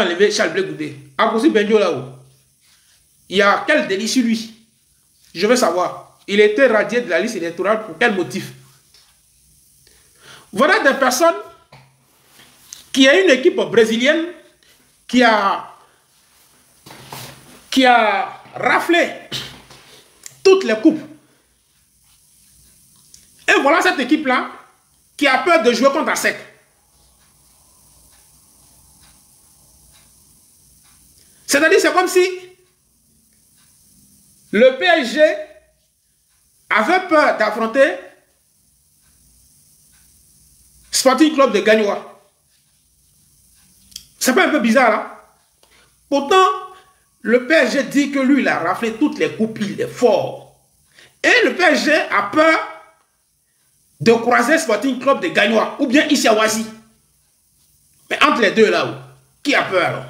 enlevé Charles Blé Goudé. Akossi Benjo là-haut. Il y a quel délit sur lui? Je veux savoir. Il était radié de la liste électorale pour quel motif? Voilà des personnes qui a une équipe brésilienne qui a raflé toutes les coupes. Et voilà cette équipe-là qui a peur de jouer contre ASEC. C'est-à-dire, c'est comme si le PSG avait peur d'affronter Sporting Club de Gagnoa. C'est pas un peu bizarre là? Pourtant, le PSG dit que lui, il a raflé toutes les coupes, il est fort. Et le PSG a peur de croiser Sporting Club de Gagnoa ou bien Issawasi. Mais entre les deux là, qui a peur alors?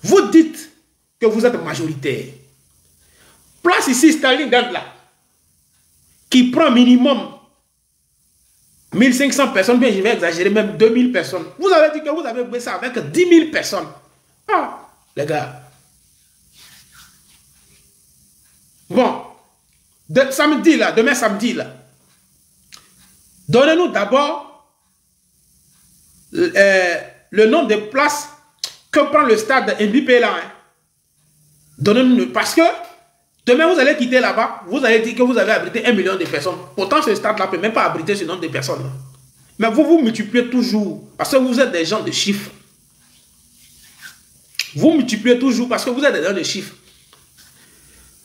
Vous dites que vous êtes majoritaire. Place ici Staline là, qui prend minimum 1500 personnes, bien je vais exagérer, même 2000 personnes. Vous avez dit que vous avez fait ça avec 10 000 personnes. Ah, les gars. Bon, samedi là, demain samedi là, donnez-nous d'abord le nombre de places que prend le stade MBP là. Hein. Donnez-nous, parce que demain vous allez quitter là-bas, vous allez dire que vous avez abrité 1 million de personnes. Pourtant ce stade-là ne peut même pas abriter ce nombre de personnes. Là. Mais vous multipliez toujours, parce que vous êtes des gens de chiffres. Vous multipliez toujours parce que vous êtes des gens de chiffres.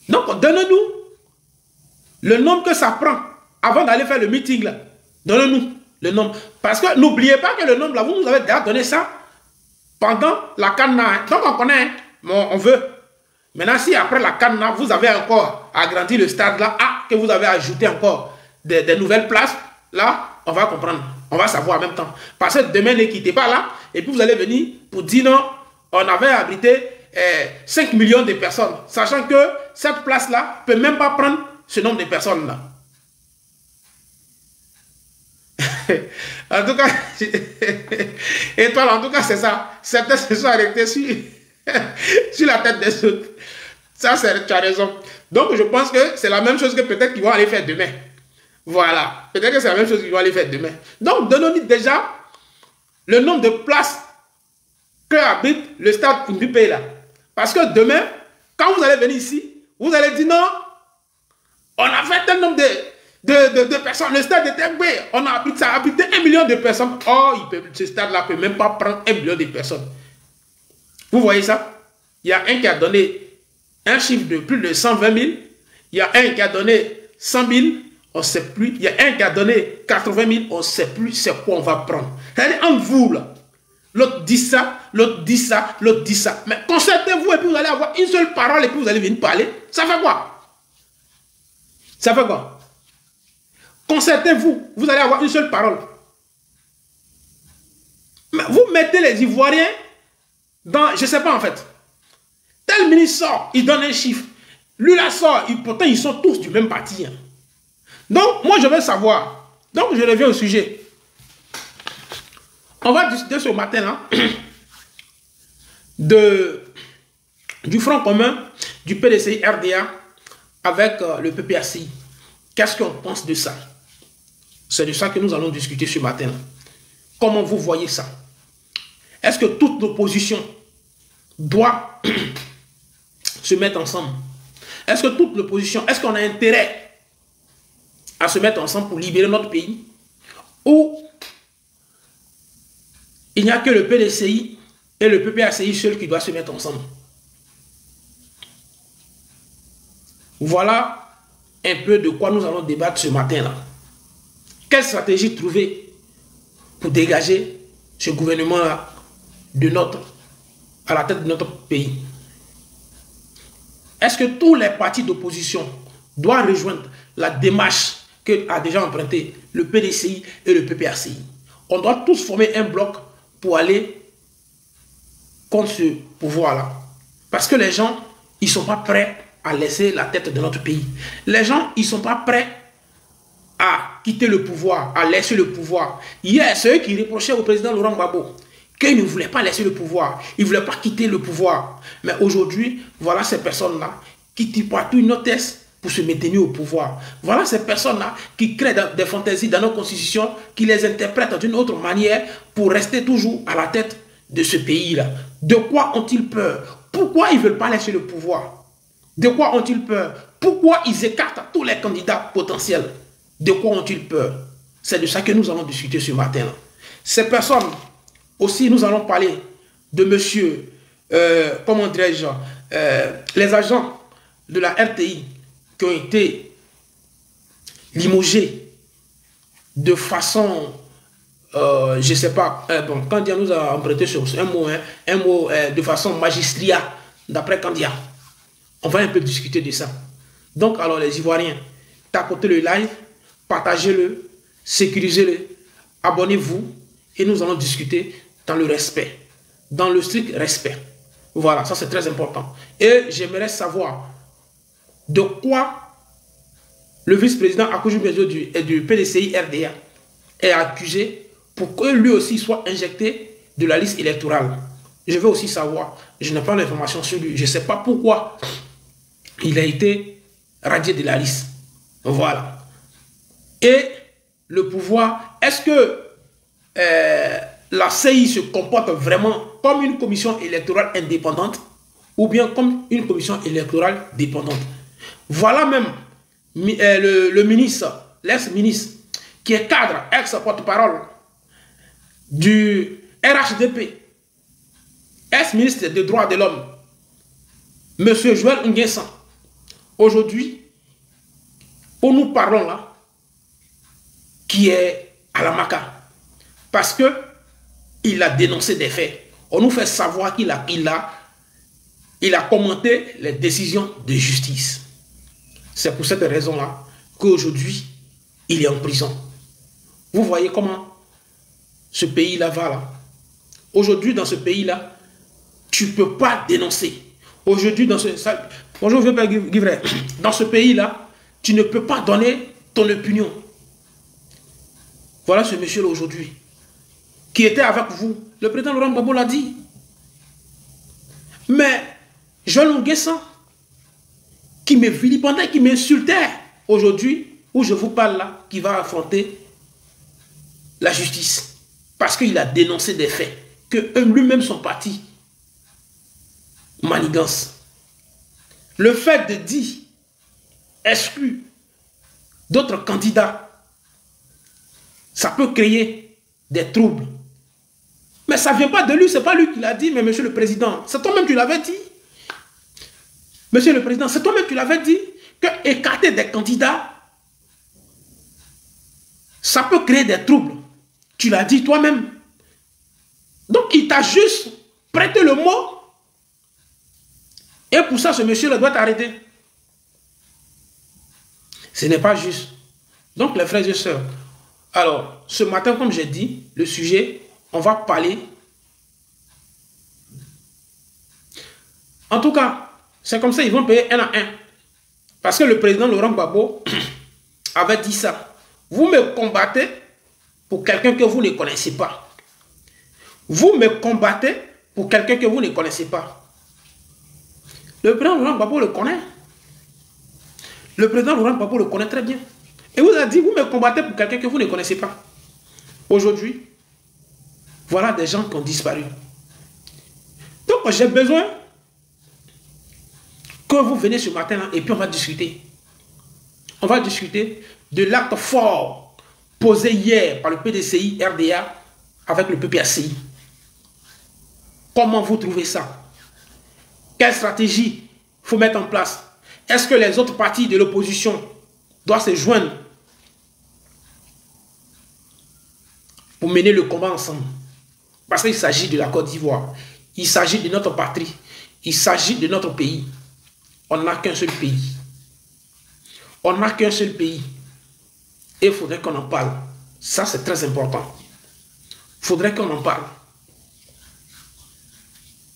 Donc donnez-nous le nombre que ça prend avant d'aller faire le meeting là. Donnez-nous le nombre. Parce que n'oubliez pas que le nombre là, vous nous avez déjà donné ça pendant la CANA. Donc on connaît, on veut. Maintenant, si après la CANA, vous avez encore agrandi le stade là, que vous avez ajouté encore des nouvelles places, là, on va comprendre. On va savoir en même temps. Parce que demain, ne quittez pas là, et puis vous allez venir pour dire non, on avait abrité 5 millions de personnes, sachant que cette place-là ne peut même pas prendre ce nombre de personnes-là. En tout cas, étoile, en tout cas, c'est ça. Certains se sont arrêtés sur la tête des autres. Ça, tu as raison. Donc, je pense que c'est la même chose que peut-être qu'ils vont aller faire demain. Voilà. Peut-être que c'est la même chose qu'ils vont aller faire demain. Donc, donnons-nous déjà le nombre de places que habite le stade Mbipé là. Parce que demain, quand vous allez venir ici, vous allez dire non, on a fait un nombre de personnes. Le stade était bé, on a habité 1 million de personnes. Oh, ce stade-là ne peut même pas prendre 1 million de personnes. Vous voyez ça? Il y a un qui a donné un chiffre de plus de 120 000. Il y a un qui a donné 100 000. On ne sait plus. Il y a un qui a donné 80 000. On ne sait plus c'est quoi on va prendre. C'est-à-dire entre vous là. L'autre dit ça, l'autre dit ça, l'autre dit ça. Mais concertez-vous et puis vous allez avoir une seule parole et puis vous allez venir parler. Ça fait quoi? Ça fait quoi? Concertez-vous, vous allez avoir une seule parole. Mais vous mettez les Ivoiriens dans, je ne sais pas en fait. Tel ministre sort, il donne un chiffre. Lui là sort, pourtant ils sont tous du même parti. Hein. Donc moi je veux savoir. Donc je reviens au sujet. On va discuter ce matin là du Front commun, du PDCI RDA avec le PPACI. Qu'est-ce qu'on pense de ça? C'est de ça que nous allons discuter ce matin là. Comment vous voyez ça? Est-ce que toute l'opposition doit se mettre ensemble? Est-ce que toute l'opposition, est-ce qu'on a intérêt à se mettre ensemble pour libérer notre pays? Ou il n'y a que le PDCI et le PPACI seul qui doivent se mettre ensemble? Voilà un peu de quoi nous allons débattre ce matin-là. Quelle stratégie trouver pour dégager ce gouvernement-là à la tête de notre pays? Est-ce que tous les partis d'opposition doivent rejoindre la démarche que a déjà emprunté le PDCI et le PPACI? On doit tous former un bloc pour aller contre ce pouvoir-là. Parce que les gens, ils ne sont pas prêts à laisser la tête de notre pays. Les gens, ils ne sont pas prêts à quitter le pouvoir, à laisser le pouvoir. Hier, c'est eux qui reprochaient au président Laurent Gbagbo qu'ils ne voulaient pas laisser le pouvoir. Ils ne voulaient pas quitter le pouvoir. Mais aujourd'hui, voilà ces personnes-là qui tirent partout une hôtesse pour se maintenir au pouvoir. Voilà ces personnes-là qui créent des fantaisies dans nos constitutions, qui les interprètent d'une autre manière pour rester toujours à la tête de ce pays-là. De quoi ont-ils peur? Pourquoi ils ne veulent pas laisser le pouvoir? De quoi ont-ils peur? Pourquoi ils écartent tous les candidats potentiels? De quoi ont-ils peur? C'est de ça que nous allons discuter ce matin. Ces personnes, aussi, nous allons parler de monsieur, comment dirais-je, les agents de la RTI qui ont été limogés de façon, je ne sais pas, bon, Kandia nous a emprunté sur un mot de façon magistrale, d'après Kandia. On va un peu discuter de ça. Donc, alors, les Ivoiriens, tapotez le live, partagez-le, sécurisez-le, abonnez-vous et nous allons discuter dans le respect, dans le strict respect. Voilà, ça c'est très important. Et j'aimerais savoir de quoi le vice-président Akoujoubéjo du PDCI RDA est accusé pour que lui aussi soit injecté de la liste électorale. Je veux aussi savoir, je n'ai pas l'information sur lui, je ne sais pas pourquoi il a été radié de la liste. Voilà. Et le pouvoir, est-ce que la CI se comporte vraiment comme une commission électorale indépendante ou bien comme une commission électorale dépendante? Voilà même le ministre, l'ex-ministre, qui est cadre, ex-porte-parole du RHDP, ex-ministre des droits de l'homme, M. Joël Nguessan. Aujourd'hui, où nous parlons là, qui est à la Maca, parce que il a dénoncé des faits. On nous fait savoir qu'il a commenté les décisions de justice. C'est pour cette raison-là qu'aujourd'hui, il est en prison. Vous voyez comment ce pays-là va là. Aujourd'hui, dans ce pays-là, tu ne peux pas dénoncer. Aujourd'hui, bonjour, je vais Guivray. Dans ce pays-là, tu ne peux pas donner ton opinion. Voilà ce monsieur-là aujourd'hui, qui était avec vous. Le président Laurent Gbagbo l'a dit. Mais Joël Nguessan, qui me vilipendait, qui m'insultait, aujourd'hui, où je vous parle là, qui va affronter la justice. Parce qu'il a dénoncé des faits que lui-même son parti manigance. Le fait de dire exclu d'autres candidats, ça peut créer des troubles. Mais ça ne vient pas de lui, ce n'est pas lui qui l'a dit, mais monsieur le président, c'est toi-même qui l'avais dit. Monsieur le président, c'est toi-même qui l'avais dit que écarter des candidats, ça peut créer des troubles. Tu l'as dit toi-même. Donc il t'a juste prêté le mot. Et pour ça, ce monsieur doit t'arrêter. Ce n'est pas juste. Donc les frères et sœurs, alors ce matin, comme j'ai dit, le sujet, on va parler. En tout cas, c'est comme ça, ils vont payer un à un. Parce que le président Laurent Gbagbo avait dit ça. Vous me combattez pour quelqu'un que vous ne connaissez pas. Vous me combattez pour quelqu'un que vous ne connaissez pas. Le président Laurent Gbagbo le connaît. Le président Laurent Gbagbo le connaît très bien. Et vous a dit, vous me combattez pour quelqu'un que vous ne connaissez pas. Aujourd'hui, voilà des gens qui ont disparu. Donc j'ai besoin que vous venez ce matin-là et puis on va discuter. On va discuter de l'acte fort posé hier par le PDCI RDA avec le PPACI. Comment vous trouvez ça? Quelle stratégie il faut mettre en place? Est-ce que les autres partis de l'opposition doivent se joindre pour mener le combat ensemble? Parce qu'il s'agit de la Côte d'Ivoire. Il s'agit de notre patrie. Il s'agit de notre pays. On n'a qu'un seul pays. On n'a qu'un seul pays. Et il faudrait qu'on en parle. Ça, c'est très important. Il faudrait qu'on en parle.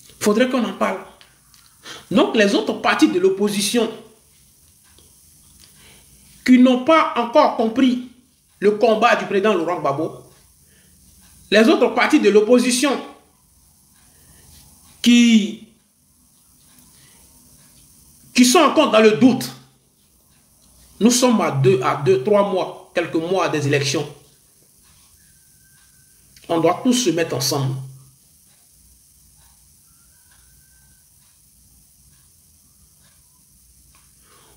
Il faudrait qu'on en parle. Donc, les autres partis de l'opposition qui n'ont pas encore compris le combat du président Laurent Gbagbo, les autres partis de l'opposition qui sont encore dans le doute. Nous sommes à 3 mois, quelques mois des élections. On doit tous se mettre ensemble.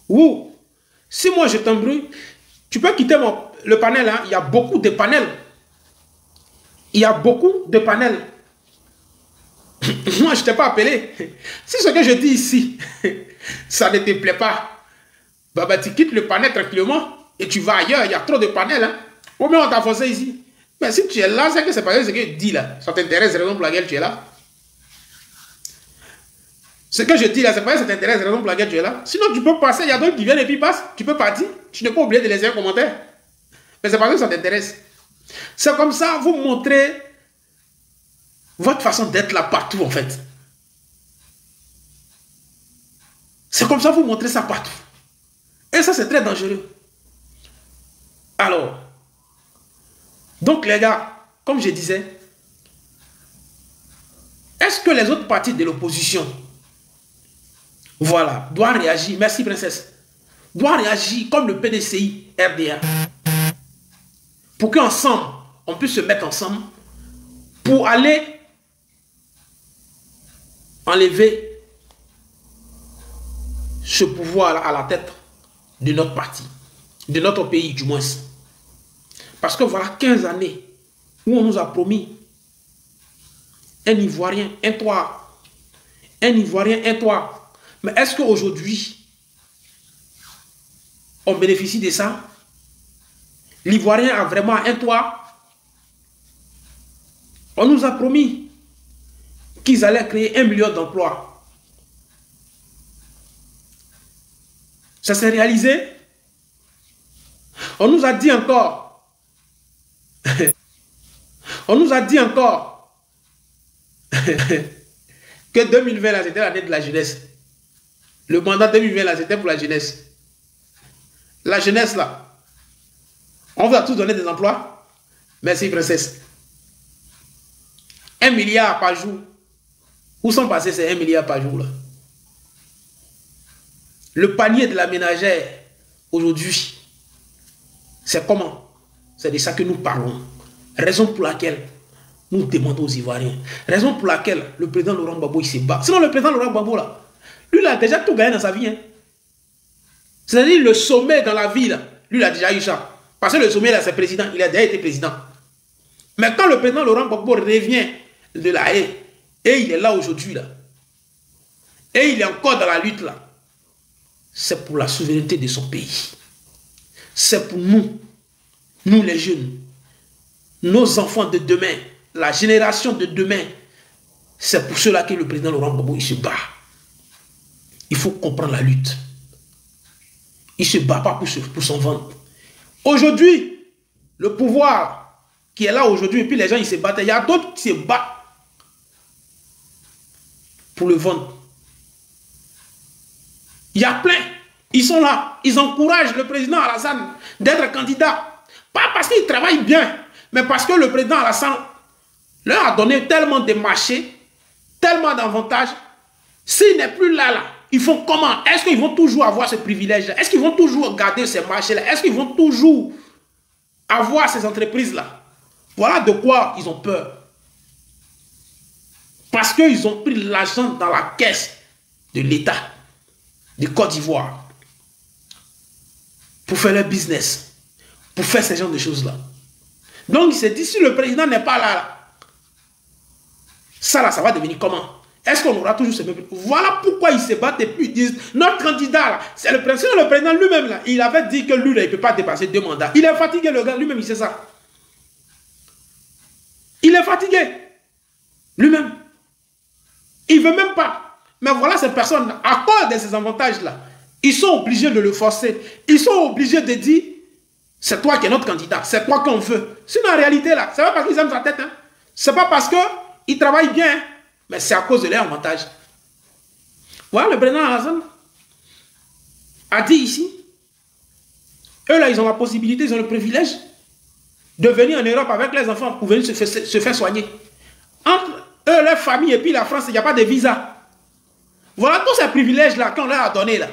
Ou, si moi je t'embrouille, tu peux quitter le panel. Hein? Il y a beaucoup de panels. Il y a beaucoup de panels. Moi, je ne t'ai pas appelé. Si ce que je dis ici, ça ne te plaît pas, bah, tu quittes le panel tranquillement et tu vas ailleurs. Il y a trop de panels. Hein? Ou bien on t'a forcé ici. Mais si tu es là, c'est que c'est pas ce que je dis là. Ça t'intéresse, c'est la raison pour laquelle tu es là. Ce que je dis là, c'est pas que ça t'intéresse, c'est la raison pour laquelle tu es là. Sinon, tu peux passer, il y a d'autres qui viennent et puis passent. Tu peux partir. Tu n'es pas obligé de laisser un commentaire. Mais c'est parce que ça t'intéresse. C'est comme ça, vous montrez votre façon d'être là partout, en fait. C'est comme ça, vous montrez ça partout. Et ça, c'est très dangereux. Alors, donc les gars, comme je disais, est-ce que les autres partis de l'opposition, voilà, doivent réagir, merci princesse, doivent réagir comme le PDCI, RDA, pour qu'ensemble, on puisse se mettre ensemble pour aller enlever ce pouvoir à la tête de notre parti, de notre pays du moins. Parce que voilà 15 années où on nous a promis un Ivoirien, un toit. Un Ivoirien, un toit. Mais est-ce qu'aujourd'hui, on bénéficie de ça? L'Ivoirien a vraiment un toit. On nous a promis qu'ils allaient créer 1 million d'emplois. Ça s'est réalisé. On nous a dit encore, on nous a dit encore que 2020, là, c'était l'année de la jeunesse. Le mandat 2020, là, c'était pour la jeunesse. La jeunesse, là, on va tous donner des emplois. Merci, princesse. 1 milliard par jour. Où sont passés ces 1 milliard par jour, là? Le panier de la ménagère, aujourd'hui, c'est comment? C'est de ça que nous parlons. Raison pour laquelle nous demandons aux Ivoiriens. Raison pour laquelle le président Laurent Gbagbo, il se bat. Sinon, le président Laurent Gbagbo, là, lui, il a déjà tout gagné dans sa vie. Hein. C'est-à-dire le sommet dans la vie, là, lui, il a déjà eu ça. Parce que le sommet, là, c'est président. Il a déjà été président. Mais quand le président Laurent Gbagbo revient de la haie, et il est là aujourd'hui, là, et il est encore dans la lutte, là, c'est pour la souveraineté de son pays. C'est pour nous, nous les jeunes, nos enfants de demain, la génération de demain. C'est pour cela que le président Laurent Gbagbo, il se bat. Il faut comprendre la lutte. Il ne se bat pas pour son ventre. Aujourd'hui, le pouvoir qui est là aujourd'hui, et puis les gens, ils se battent. Il y a d'autres qui se battent pour le ventre. Il y a plein. Ils sont là. Ils encouragent le président Alassane d'être candidat. Pas parce qu'il travaille bien, mais parce que le président Alassane leur a donné tellement de marchés, tellement d'avantages. S'il n'est plus là, ils font comment? Est-ce qu'ils vont toujours avoir ce privilège-là? Est-ce qu'ils vont toujours garder ces marchés-là? Est-ce qu'ils vont toujours avoir ces entreprises-là? Voilà de quoi ils ont peur. Parce qu'ils ont pris l'argent dans la caisse de l'État de Côte d'Ivoire pour faire leur business, pour faire ce genre de choses-là. Donc, il s'est dit, si le président n'est pas là, ça là, ça va devenir comment? Est-ce qu'on aura toujours ce même... Voilà pourquoi ils se battent et puis ils disent, notre candidat là, c'est le président. Le président lui-même là, il avait dit que lui là, il ne peut pas dépasser 2 mandats. Il est fatigué, le gars, lui-même, il sait ça. Il est fatigué. Lui-même. Il ne veut même pas. Mais voilà ces personnes, à cause de ces avantages-là, ils sont obligés de le forcer. Ils sont obligés de dire, c'est toi qui es notre candidat, c'est toi qu'on veut. Sinon, en réalité, là, ce n'est pas parce qu'ils aiment sa tête. Hein. Ce n'est pas parce qu'ils travaillent bien, hein, mais c'est à cause de leur avantage. Voilà, le président Alassane a dit ici, eux là, ils ont la possibilité, ils ont le privilège de venir en Europe avec les enfants pour venir se faire soigner. Entre eux, leur famille, et puis la France, il n'y a pas de visa. Voilà tous ces privilèges-là qu'on leur a donnés là.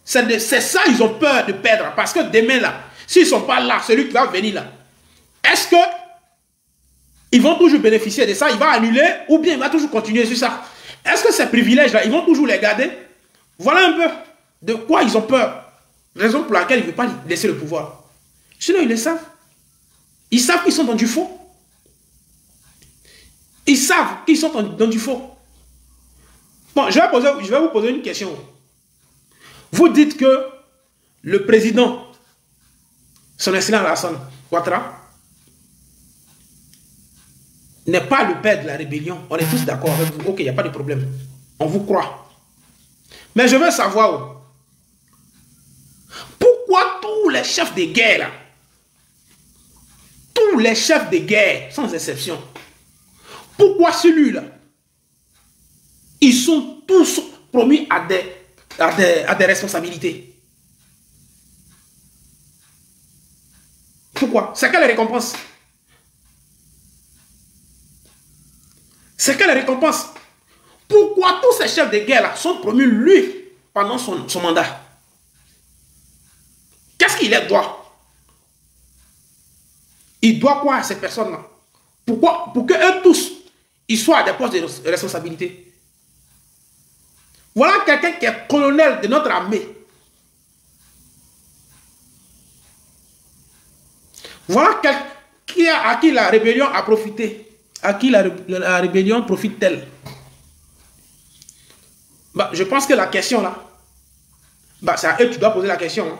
C'est ça, ils ont peur de perdre. Parce que demain, là, s'ils ne sont pas là, celui qui va venir là, est-ce que ils vont toujours bénéficier de ça? Il va annuler ou bien il va toujours continuer sur ça? Est-ce que ces privilèges-là, ils vont toujours les garder? Voilà un peu de quoi ils ont peur. Raison pour laquelle ils ne veulent pas laisser le pouvoir. Sinon, ils le savent. Ils savent qu'ils sont dans du faux. Ils savent qu'ils sont dans du faux. Bon, je vais vous poser une question. Vous dites que le président, son excellence Alassane Ouattara, n'est pas le père de la rébellion. On est tous d'accord avec vous. Ok, il n'y a pas de problème. On vous croit. Mais je veux savoir, pourquoi tous les chefs de guerre, là, tous les chefs de guerre, sans exception, pourquoi celui-là, ils sont tous promis à des responsabilités? Pourquoi? C'est quelle récompense? C'est quelle récompense? Pourquoi tous ces chefs de guerre-là sont promus, lui, pendant son mandat? Qu'est-ce qu'il leur doit? Il doit quoi à ces personnes-là? Pourquoi? Pour qu'eux tous, ils soient à des postes de responsabilité. Voilà quelqu'un qui est colonel de notre armée. Voilà quelqu'un à qui la rébellion a profité. À qui la rébellion profite-t-elle? Bah, je pense que la question là, bah, c'est à eux que tu dois poser la question. Hein.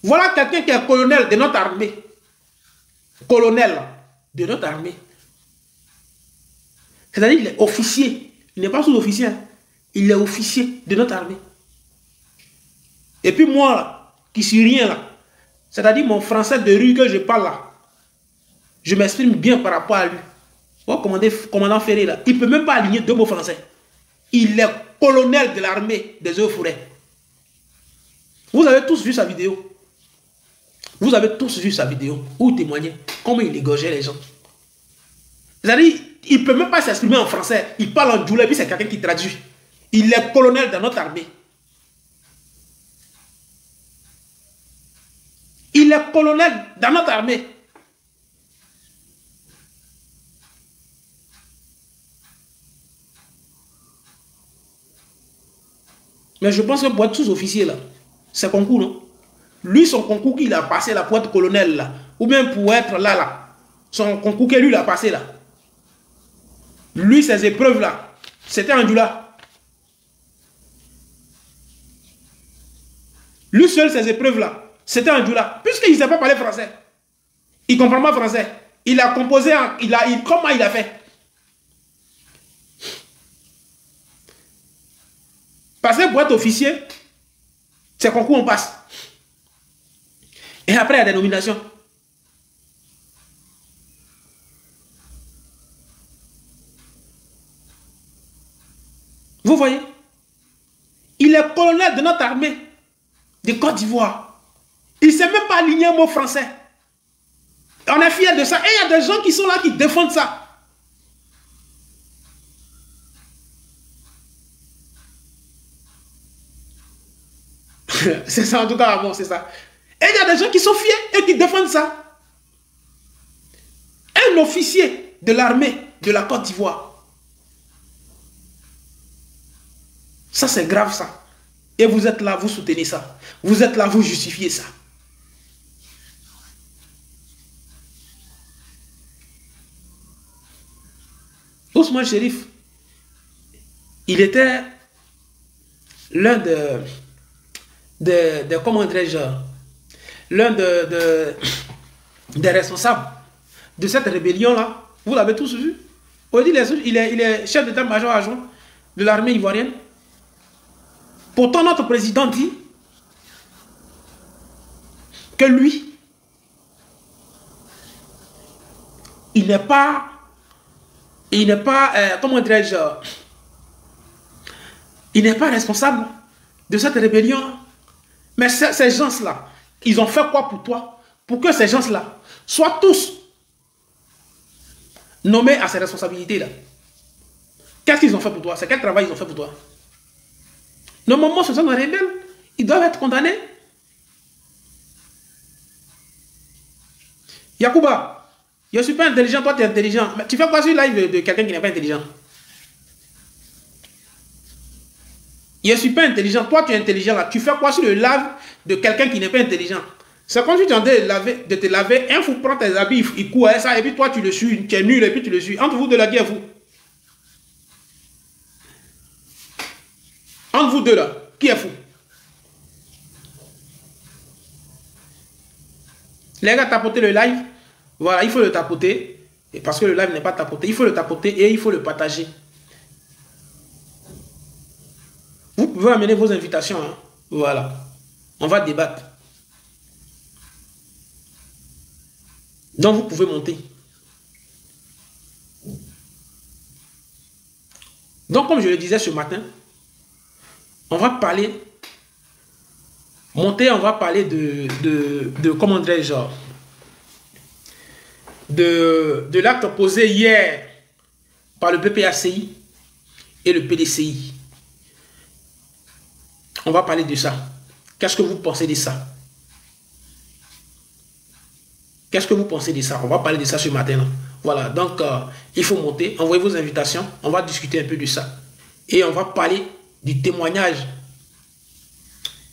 Voilà quelqu'un qui est colonel de notre armée. Colonel de notre armée. C'est-à-dire qu'il est officier. Il n'est pas sous-officier. Il est officier de notre armée. Et puis moi, là, qui suis rien là, c'est-à-dire mon français de rue que je parle là, je m'exprime bien par rapport à lui. Oh, commandant Ferré là, il ne peut même pas aligner deux mots français. Il est colonel de l'armée des eaux forêts. Vous avez tous vu sa vidéo. Vous avez tous vu sa vidéo où il témoignait comment il égorgeait les gens. C'est-à-dire, il ne peut même pas s'exprimer en français. Il parle en djoulé, puis c'est quelqu'un qui traduit. Il est colonel dans notre armée. Il est colonel dans notre armée. Mais je pense que pour être sous-officier, là, c'est concours, non? Lui, son concours qu'il a passé, là, pour être colonel, là, ou bien pour être là, là, son concours que lui, il a passé, là. Lui, ses épreuves, là, c'était en Djoula. Lui seul, ses épreuves, là, c'était en Djoula. Puisqu'il ne sait pas parler français. Il ne comprend pas français. Il a composé, comment il a fait? Parce que pour être officier, c'est concours on passe. Et après, il y a des nominations. Vous voyez? Il est colonel de notre armée de Côte d'Ivoire. Il ne sait même pas aligner un mot français. On est fiers de ça. Et il y a des gens qui sont là qui défendent ça. C'est ça en tout cas, bon, c'est ça. Et il y a des gens qui sont fiers et qui défendent ça. Un officier de l'armée de la Côte d'Ivoire. Ça, c'est grave, ça. Et vous êtes là, vous soutenez ça. Vous êtes là, vous justifiez ça. Ousmane Chérif, il était l'un comment dirais-je, l'un des responsables de cette rébellion-là. Vous l'avez tous vu. Aujourd'hui, il est chef d'état-major adjoint de l'armée ivoirienne. Pourtant, notre président dit que lui, il n'est pas, comment dirais-je, il n'est pas responsable de cette rébellion. Mais ces gens-là, ils ont fait quoi pour toi? pour que ces gens-là soient tous nommés à ces responsabilités-là. Qu'est-ce qu'ils ont fait pour toi? C'est quel travail ils ont fait pour toi? Normalement, ce sont des rebelles. Ils doivent être condamnés. Yacouba, je ne suis pas intelligent, toi tu es intelligent. Mais tu fais quoi sur le live de quelqu'un qui n'est pas intelligent? Je ne suis pas intelligent, toi tu es intelligent là. Tu fais quoi sur le live de quelqu'un qui n'est pas intelligent? C'est quand tu es en train de te laver, un fou prend tes habits, il court à ça, et puis toi tu le suis, tu es nul, et puis tu le suis. Entre vous de la guerre, vous. Entre vous deux là, qui est fou? Les gars, tapotez le live. Voilà, il faut le tapoter. Et parce que le live n'est pas tapoté, il faut le tapoter et il faut le partager. Vous pouvez amener vos invitations. Hein. Voilà. On va débattre. Donc, vous pouvez monter. Donc, comme je le disais ce matin, on va parler, monter, on va parler de comment dirais-je, de l'acte posé hier par le PPACI et le PDCI. On va parler de ça. Qu'est-ce que vous pensez de ça? Qu'est-ce que vous pensez de ça? On va parler de ça ce matin. Là. Voilà, donc il faut monter, envoyez vos invitations, on va discuter un peu de ça. Et on va parler du témoignage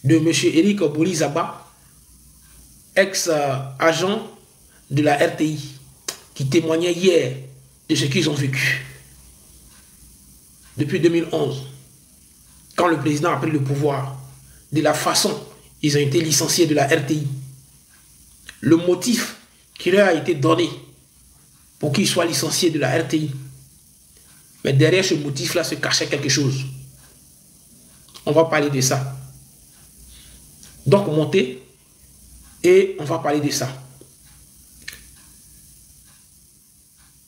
de M. Eric Bolizaba, ex-agent de la RTI, qui témoignait hier de ce qu'ils ont vécu. Depuis 2011, quand le président a pris le pouvoir, de la façon ils ont été licenciés de la RTI, le motif qui leur a été donné pour qu'ils soient licenciés de la RTI. Mais derrière ce motif-là se cachait quelque chose. On va parler de ça. Donc, montez et on va parler de ça.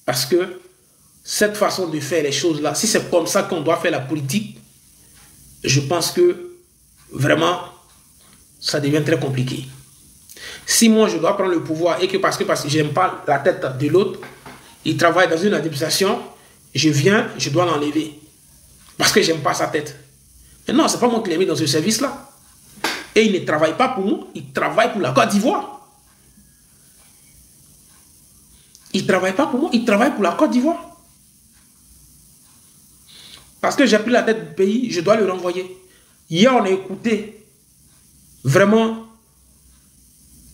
Parce que cette façon de faire les choses-là, si c'est comme ça qu'on doit faire la politique, je pense que vraiment, ça devient très compliqué. Si moi, je dois prendre le pouvoir et que parce que je n'aime pas la tête de l'autre, il travaille dans une administration, je viens, je dois l'enlever. Parce que je n'aime pas sa tête. Mais non, ce n'est pas moi qui l'ai mis dans ce service-là. Et il ne travaille pas pour nous, il travaille pour la Côte d'Ivoire. Il ne travaille pas pour moi, il travaille pour la Côte d'Ivoire. Parce que j'ai pris la tête du pays, je dois le renvoyer. Hier, on a écouté vraiment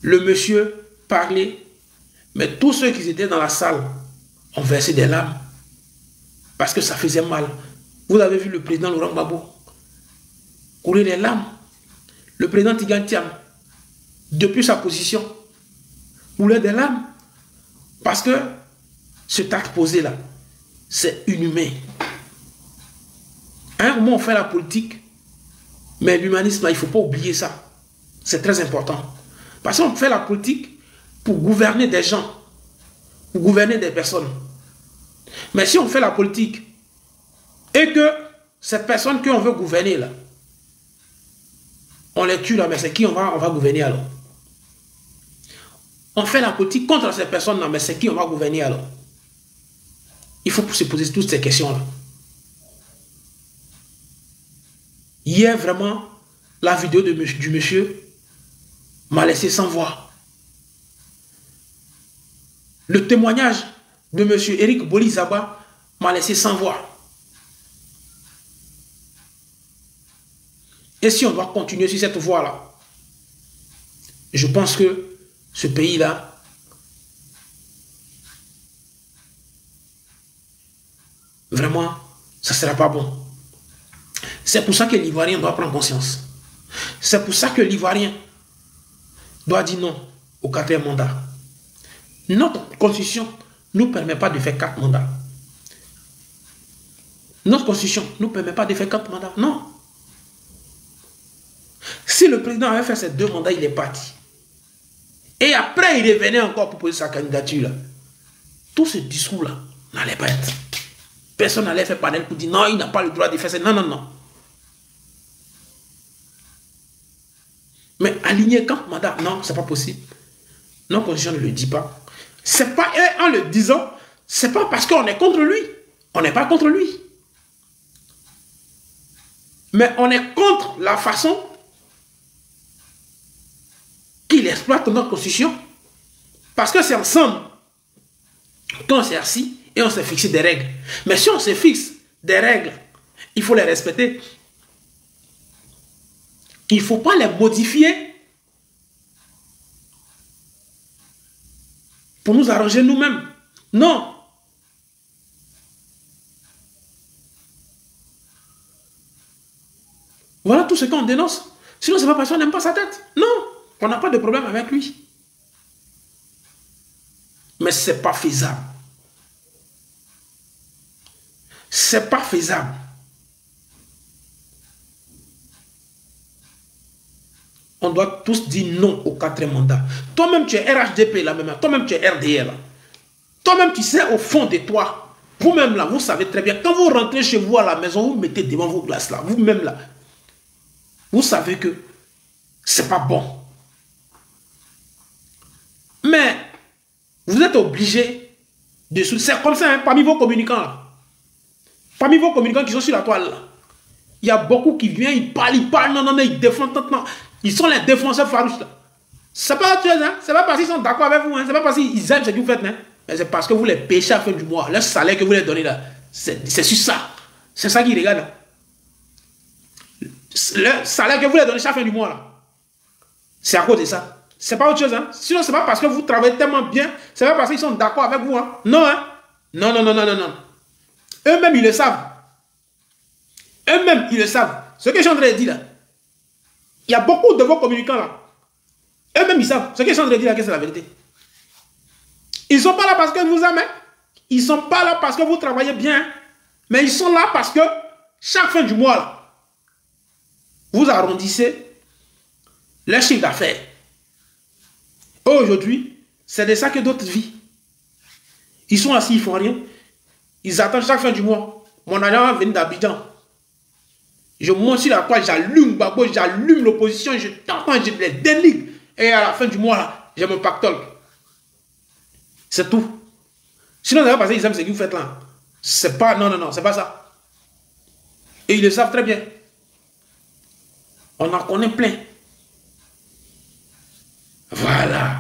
le monsieur parler, mais tous ceux qui étaient dans la salle ont versé des larmes parce que ça faisait mal. Vous avez vu le président Laurent Gbagbo couler des larmes. Le président Tidjane Thiam, depuis sa position, coulait des larmes parce que ce acte posé là, c'est inhumain. À un moment, on fait la politique, mais l'humanisme, il ne faut pas oublier ça. C'est très important. Parce qu'on fait la politique pour gouverner des gens, pour gouverner des personnes. Mais si on fait la politique et que ces personnes qu'on veut gouverner là, on les tue là, mais c'est qui on va gouverner alors? On fait la politique contre ces personnes là, mais c'est qui on va gouverner alors? Il faut se poser toutes ces questions là. Hier vraiment, la vidéo du monsieur m'a laissé sans voix. Le témoignage de M. Eric Bolizaba m'a laissé sans voix. Et si on doit continuer sur cette voie-là, je pense que ce pays-là, vraiment, ça ne sera pas bon. C'est pour ça que l'Ivoirien doit prendre conscience. C'est pour ça que l'Ivoirien doit dire non au 4e mandat. Notre constitution ne nous permet pas de faire 4 mandats. Notre constitution ne nous permet pas de faire 4 mandats. Non. Si le président avait fait ces 2 mandats, il est parti. Et après, il revenait encore pour poser sa candidature. Là. Tout ce discours-là n'allait pas être. Personne n'allait faire panel pour dire non, il n'a pas le droit de faire ça. Non, non, non. Mais aligner 4 mandats, non, ce n'est pas possible. Notre constitution ne le dit pas. C'est pas, en le disant, c'est pas parce qu'on est contre lui. On n'est pas contre lui. Mais on est contre la façon qu'il exploite notre constitution. Parce que c'est ensemble qu'on s'est assis et on s'est fixé des règles. Mais si on se fixe des règles, il faut les respecter. Il ne faut pas les modifier pour nous arranger nous-mêmes. Non. Voilà tout ce qu'on dénonce. Sinon, ce n'est pas parce qu'on n'aime pas sa tête. Non, on n'a pas de problème avec lui. Mais ce n'est pas faisable. Ce n'est pas faisable. On doit tous dire non au 4e mandat. Toi-même, tu es RHDP là même. Toi-même, tu es RDR là. Toi-même, tu sais au fond de toi. Vous-même là, vous savez très bien. Quand vous rentrez chez vous à la maison, vous mettez devant vos glaces là. Vous-même là. Vous savez que c'est pas bon. Mais vous êtes obligé de... C'est comme ça, hein, parmi vos communicants là. Parmi vos communicants qui sont sur la toile là. Il y a beaucoup qui viennent, ils parlent, non, ils défendent, non. Ils sont les défenseurs farouches là. C'est pas autre chose, hein. C'est pas parce qu'ils sont d'accord avec vous, hein. C'est pas parce qu'ils aiment ce que vous faites, hein. Mais c'est parce que vous les pêchez à la fin du mois. Le salaire que vous les donnez là, c'est sur ça. C'est ça qu'ils regardent là. Le salaire que vous les donnez chaque fin du mois là, c'est à cause de ça. C'est pas autre chose, hein. Sinon, c'est pas parce que vous travaillez tellement bien, c'est pas parce qu'ils sont d'accord avec vous, hein. Non, hein. Non. Eux-mêmes, ils le savent. Eux-mêmes, ils le savent. Ce que je suis en train de dire là, il y a beaucoup de vos communicants là. Eux-mêmes, ils savent. Ce que je suis en train de dire là, que c'est la vérité. Ils ne sont pas là parce que vous aimez. Ils ne sont pas là parce que vous travaillez bien. Mais ils sont là parce que chaque fin du mois, là, vous arrondissez les chiffres d'affaires. Aujourd'hui, c'est de ça que d'autres vivent. Ils sont assis, ils ne font rien. Ils attendent chaque fin du mois. Mon agent va venir d'Abidjan. Je monte sur la toile, j'allume Babo, j'allume l'opposition, je t'entends, je les dénigre. Et à la fin du mois, là, j'ai mon pactole. C'est tout. Sinon, c'est pas parce qu'ils aiment ce que vous faites là. C'est pas, non, c'est pas ça. Et ils le savent très bien. On en connaît plein. Voilà.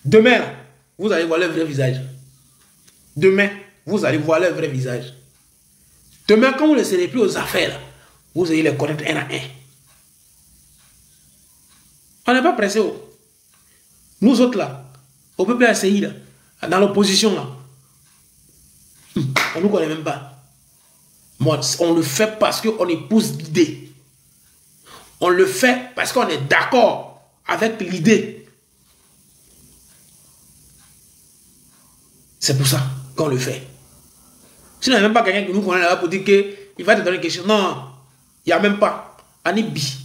Demain, là, vous allez voir leur vrai visage. Demain, vous allez voir leur vrai visage. Demain, quand vous ne serez plus aux affaires, là, vous allez les connaître un à un. On n'est pas pressé. Nous autres là, au PPACI là, dans l'opposition là, on ne nous connaît même pas. Moi, on le fait parce qu'on épouse l'idée. On le fait parce qu'on est d'accord avec l'idée. C'est pour ça qu'on le fait. Sinon, il n'y a même pas quelqu'un qui nous connaît là pour dire qu'il va te donner quelque chose. Non, il n'y a même pas. Anibi.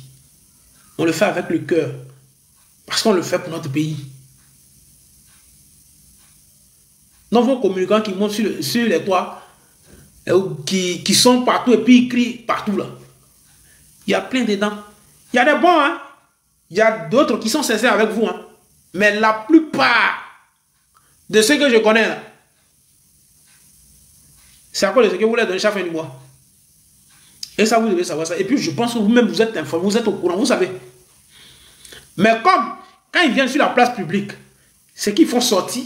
On le fait avec le cœur. Parce qu'on le fait pour notre pays. Nos vos communicants qui montent sur les toits, qui sont partout et puis ils crient partout là. Il y a plein dedans. Il y a des bons, hein. Il y a d'autres qui sont sincères avec vous, hein. Mais la plupart de ceux que je connais là, c'est à cause de ce que vous leur donnez chaque fin du mois. Et ça, vous devez savoir ça. Et puis, je pense que vous-même, vous êtes informé, vous êtes au courant, vous savez. Mais comme, quand ils viennent sur la place publique, c'est qu'ils font sortir.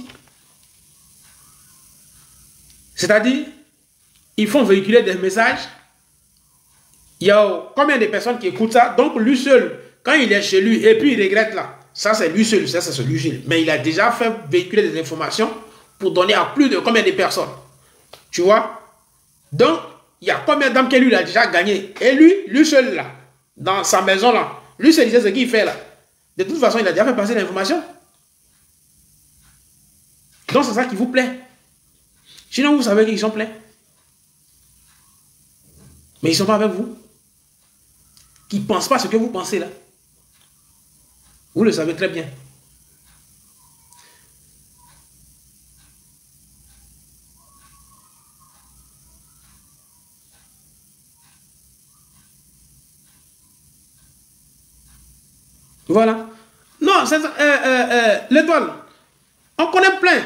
C'est-à-dire, ils font véhiculer des messages. Il y a combien de personnes qui écoutent ça? Donc, lui seul, quand il est chez lui, et puis il regrette là, ça c'est lui seul, ça c'est lui seul. Mais il a déjà fait véhiculer des informations pour donner à plus de combien de personnes? Tu vois? Donc, il y a combien d'hommes que lui il a déjà gagné? Et lui seul là, dans sa maison là, lui seul disait ce qu'il fait là. De toute façon, il a déjà fait passer l'information. Donc, c'est ça qui vous plaît. Sinon, vous savez qu'ils sont pleins. Mais ils ne sont pas avec vous. Qui ne pensent pas ce que vous pensez là. Vous le savez très bien. Voilà. Non, l'étoile. On connaît plein.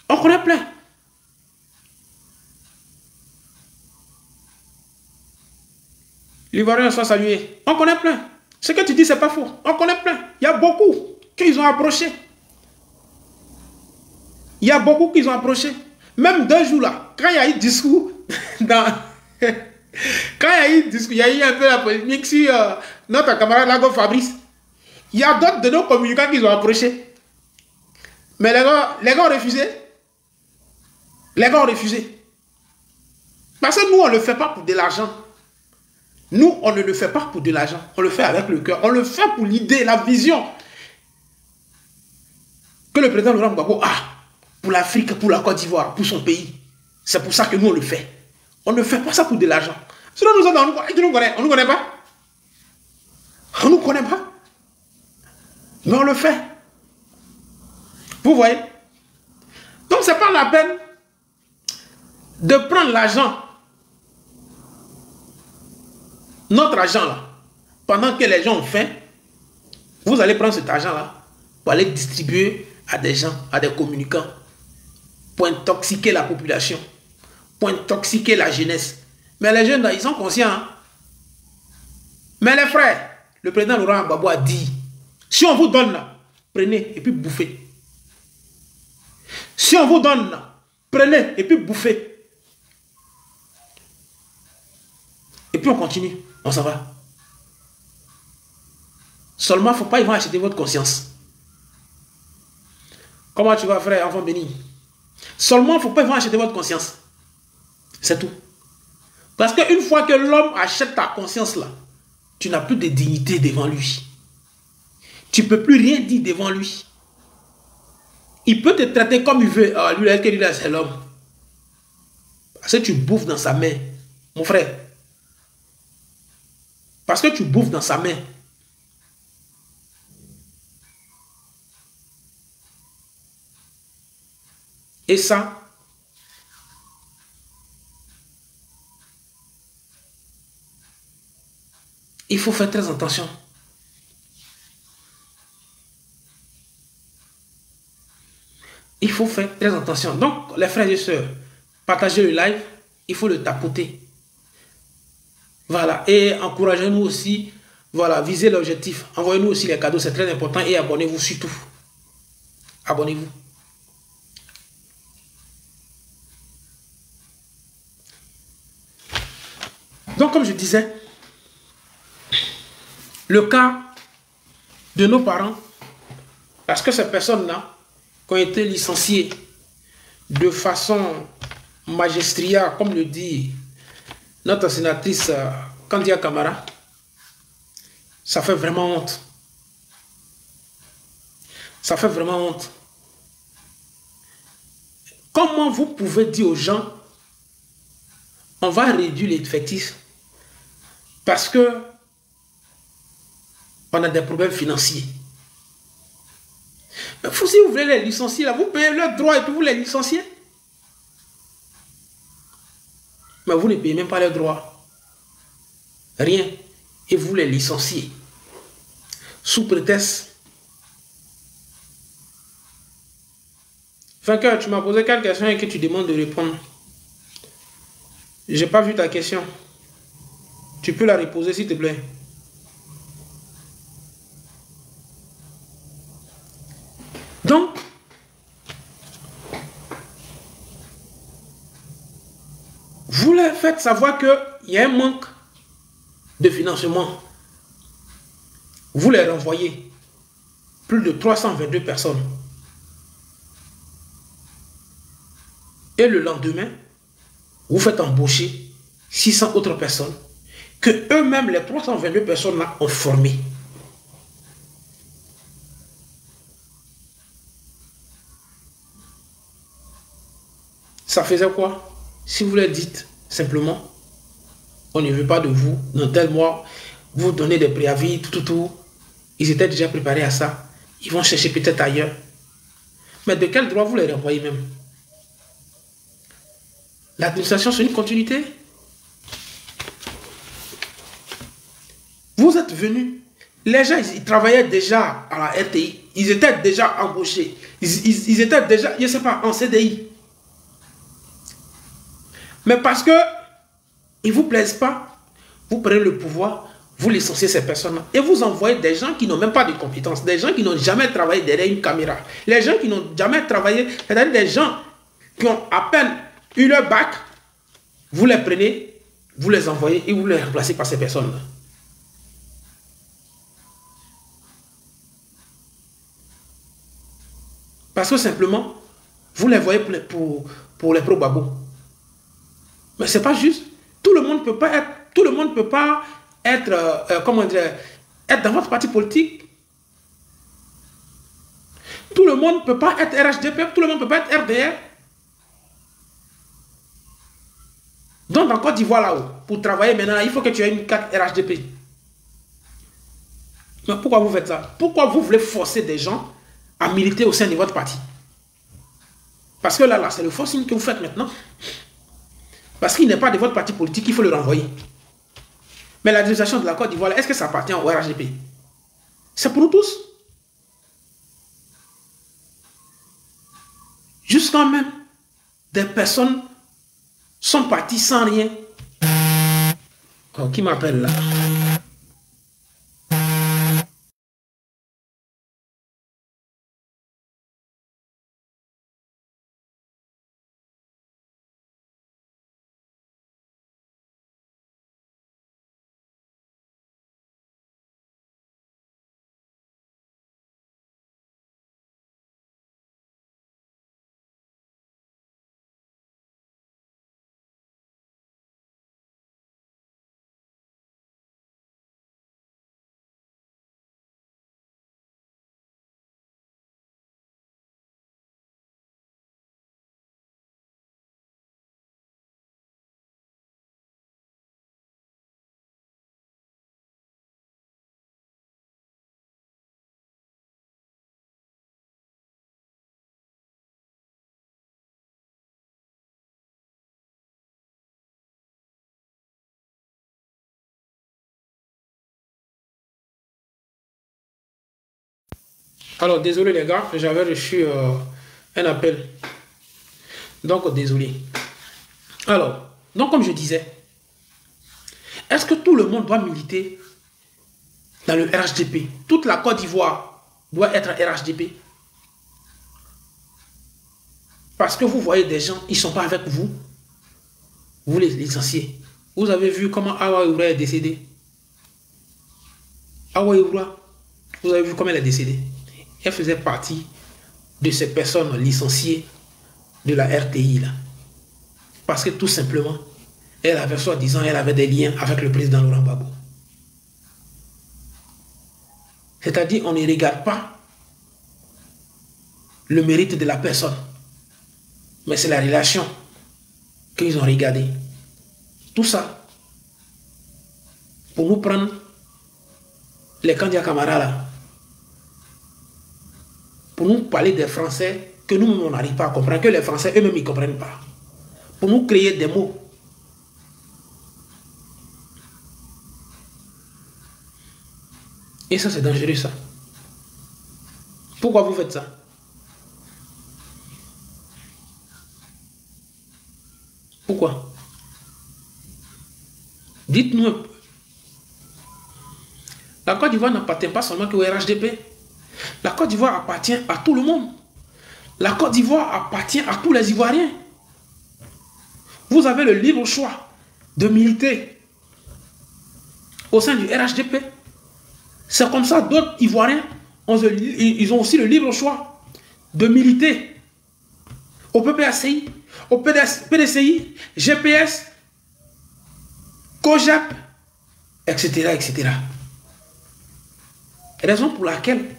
On connaît plein. L'Ivoirien soit salué. On connaît plein. Ce que tu dis, c'est pas faux. On connaît plein. Il y a beaucoup qu'ils ont approché. Il y a beaucoup qu'ils ont approché. Même 2 jours là, quand il y a eu discours, quand il y a eu discours, il y a eu un peu la polémique sur notre camarade Lago Fabrice. Il y a d'autres de nos communicants qui ont approché. Mais les gars ont refusé. Les gars ont refusé. Parce que nous, on ne le fait pas pour de l'argent. Nous, on ne le fait pas pour de l'argent. On le fait avec le cœur. On le fait pour l'idée, la vision que le président Laurent Gbagbo a pour l'Afrique, pour la Côte d'Ivoire, pour son pays. C'est pour ça que nous, on le fait. On ne fait pas ça pour de l'argent. Sinon, nous autres, on ne nous connaît pas. On ne nous connaît pas. Mais on le fait. Vous voyez? Donc, ce n'est pas la peine de prendre l'argent, notre argent là, pendant que les gens ont faim. Vous allez prendre cet argent là pour aller distribuer à des gens, à des communicants, pour intoxiquer la population, pour intoxiquer la jeunesse. Mais les jeunes là, ils sont conscients. Hein? Mais les frères, le président Laurent Gbagbo a dit, si on vous donne là, prenez et puis bouffez. Si on vous donne là, prenez et puis bouffez. Et puis on continue, on s'en va. Seulement, il ne faut pas, ils vont acheter votre conscience. Comment tu vas, frère, enfant béni? Seulement, il ne faut pas, ils vont acheter votre conscience. C'est tout. Parce qu'une fois que l'homme achète ta conscience là, tu n'as plus de dignité devant lui. Tu ne peux plus rien dire devant lui. Il peut te traiter comme il veut. Ah, lui, là, c'est l'homme. Parce que tu bouffes dans sa main, mon frère. Parce que tu bouffes dans sa main. Et ça, il faut faire très attention. Il faut faire très attention. Donc, les frères et sœurs, partagez le live, il faut le tapoter. Voilà, et encouragez-nous aussi, voilà, visez l'objectif. Envoyez-nous aussi les cadeaux, c'est très important. Et abonnez-vous surtout. Abonnez-vous. Donc, comme je disais, le cas de nos parents, parce que ces personnes-là, qui ont été licenciées de façon magistrale, comme le dit notre sénatrice Kandia Camara, ça fait vraiment honte. Ça fait vraiment honte. Comment vous pouvez dire aux gens, on va réduire l'effectif parce que on a des problèmes financiers. Mais vous, si vous voulez les licencier, là, vous payez leurs droits et puis vous les licenciez. Mais vous ne payez même pas leurs droits. Rien. Et vous les licenciez. Sous prétexte. Vainqueur, tu m'as posé quelques questions et que tu demandes de répondre. Je n'ai pas vu ta question. Tu peux la reposer s'il te plaît. Donc, vous leur faites savoir qu'il y a un manque de financement. Vous les renvoyez. Plus de 322 personnes. Et le lendemain, vous faites embaucher 600 autres personnes que eux-mêmes, les 322 personnes-là, ont formées. Ça faisait quoi? Si vous leur dites simplement, on ne veut pas de vous, dans tel mois, vous donnez des préavis, tout. Ils étaient déjà préparés à ça. Ils vont chercher peut-être ailleurs. Mais de quel droit vous les renvoyez même? L'administration, c'est une continuité. Vous êtes venus. Les gens, ils travaillaient déjà à la RTI. ils étaient déjà embauchés. Ils étaient déjà, je ne sais pas, en CDI. Mais parce que ils ne vous plaisent pas, vous prenez le pouvoir, vous licenciez ces personnes-là et vous envoyez des gens qui n'ont même pas de compétences, des gens qui n'ont jamais travaillé derrière une caméra, les gens qui n'ont jamais travaillé, c'est-à-dire des gens qui ont à peine eu leur bac, vous les prenez, vous les envoyez et vous les remplacez par ces personnes-là. Parce que simplement, vous les voyez pour les pro-babos. Mais ce n'est pas juste. Tout le monde ne peut pas être, comment dire, être dans votre parti politique. Tout le monde ne peut pas être RHDP, tout le monde ne peut pas être RDR. Donc, en Côte d'Ivoire, là-haut, pour travailler maintenant, il faut que tu aies une carte RHDP. Mais pourquoi vous faites ça? Pourquoi vous voulez forcer des gens à militer au sein de votre parti? Parce que là c'est le forcing que vous faites maintenant. Parce qu'il n'est pas de votre parti politique, il faut le renvoyer. Mais l'administration de la Côte d'Ivoire, est-ce que ça appartient au RHDP? C'est pour nous tous. Jusqu'à même des personnes sont parties sans rien. Oh, qui m'appelle là? Alors, désolé les gars, j'avais reçu un appel. Donc, désolé. Alors, donc comme je disais, est-ce que tout le monde doit militer dans le RHDP? Toute la Côte d'Ivoire doit être RHDP? Parce que vous voyez des gens, ils ne sont pas avec vous. Vous les licenciez. Vous avez vu comment Awa Iroura est décédée? Awa Iroura, vous avez vu comment elle est décédée? Elle faisait partie de ces personnes licenciées de la RTI là. Parce que tout simplement, elle avait soi-disant, elle avait des liens avec le président Laurent Gbagbo. C'est-à-dire, on ne regarde pas le mérite de la personne, mais c'est la relation qu'ils ont regardé. Tout ça, pour nous prendre les candidats camarades là, pour nous parler des Français que nous-mêmes on n'arrive pas à comprendre, que les Français eux-mêmes ils ne comprennent pas. Pour nous créer des mots. Et ça c'est dangereux ça. Pourquoi vous faites ça? Pourquoi? Dites-nous un peu. La Côte d'Ivoire n'appartient pas seulement au RHDP. La Côte d'Ivoire appartient à tout le monde. La Côte d'Ivoire appartient à tous les Ivoiriens. Vous avez le libre choix de militer au sein du RHDP. C'est comme ça d'autres Ivoiriens, ils ont aussi le libre choix de militer au PPACI, au PDCI, GPS, COJAP, etc., etc. Raison pour laquelle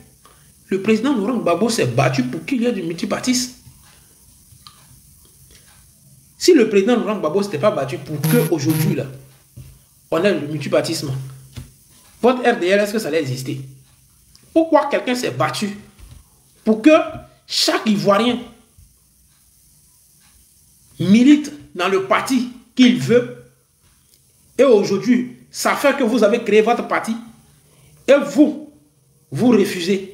le président Laurent Gbagbo s'est battu pour qu'il y ait du multipartisme. Si le président Laurent Gbagbo ne s'était pas battu pour qu'aujourd'hui, on ait le multipartisme, votre RDR, est-ce que ça allait exister? Pourquoi quelqu'un s'est battu pour que chaque Ivoirien milite dans le parti qu'il veut? Et aujourd'hui, ça fait que vous avez créé votre parti et vous refusez